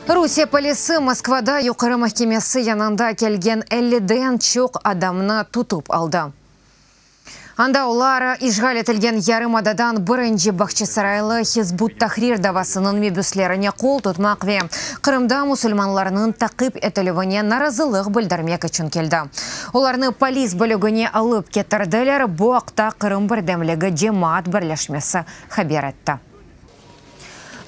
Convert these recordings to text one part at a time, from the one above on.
Русия полисы Москвада юқары махкемесі янында келген 50-ден чоқ адамны тутып алды. Анда олар ишғал етілген ярымададан бірінші Бахчисарайлы Хизбут Тахрир давасының мебюслеріне қол тұтмақ ве Қырымда мұсылманларының тақип етілуіне наразылық білдірмек үшін келді. Оларны полис бөлігіне алып кетірділер, бұл ақта Қырым бірдемлігі жемаат бірлешмесі хабер етті.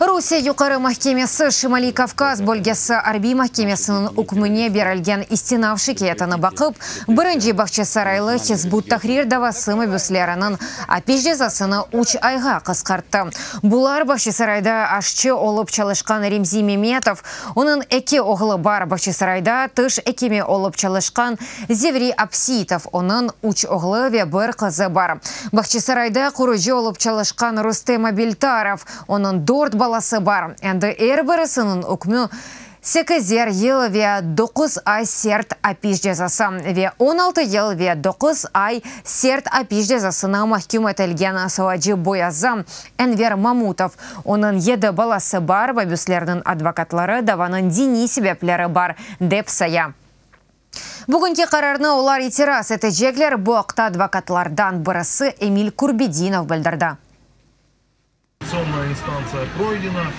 Русия юқары махкемесі Шимали Кавказ бөлгесі Арби махкемесінің үкіміне берілген истинав шикетіні бақып, бірінші Бахчисарайлы Хизбут Тахрир давасы мөбіслерінің апеш жазасыны 3 айға қысқартты. Бұлар Бахчисарайда ашчы олып çalışқан Ремзи Меметов, оның 2 оғылы бар. Бахчисарайда тыш екеме олып çalışқан Зеври Апситов, оның 3 оғылы ве 1 қызы бар. Бахчисарайда құрыжы олып çalışқан Рустем Абильтаров, оның 4 баласы бар. Әнді әрбірісінің үкімі 8 ел ве 9 ай серт апеш жазасы ве 16 ел ве 9 ай серт апеш жазасына махкум етілген Сауаджи Боязам Энвер Мамутов. Оның 7 баласы бар, бәбіслердің адвокатлары даваның дини себеплері бар деп сая. Бүгінгі қарарны олар итирас етежеклер, бұл ақта адвокатлардан бірісі Эмиль Курбединов білдірді. Инстанция пройдена.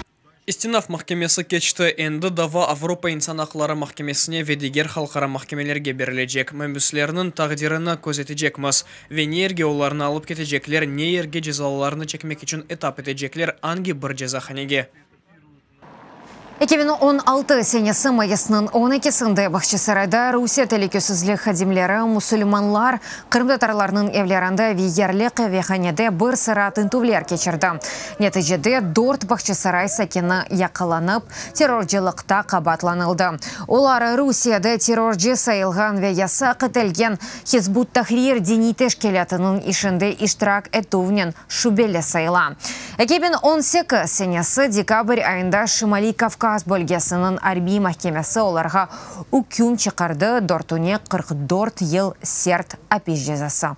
Истинав махкемесі кечті әнді дава Авропа инсан ақлары махкемесіне ведегер халқара махкемелерге берілежек. Мәмбіслерінің тағдирына көзетежекміз. Венерге оларны алып кетежеклер, не ерге жезалыларны чекмек үшін этап етежеклер анги бір жезаханеге. 2016 сенесі майысының 12-сінде Бахчисарайда Русия телекөсізлік хадимлері мұсылманлар қырымдатарларының евлерінде вегерлік веханеде бір сыра тынтувлер кечірді. Нәтижеде 4 Бахчисарай сәкені яқыланып, терроржылықта қабатланылды. Олар Русияда терроржы сайылған ве ясақ етілген Хизбут Тахрир дини тешкелетінің ішінде иштирак етуінен шубелі сайыла. 2018 сенесі декабрь айында Шимали Кавказ бөлгесінің Арби махкемесі оларға үкім чықарды, дортуне 44 ел серт апеш жазасы.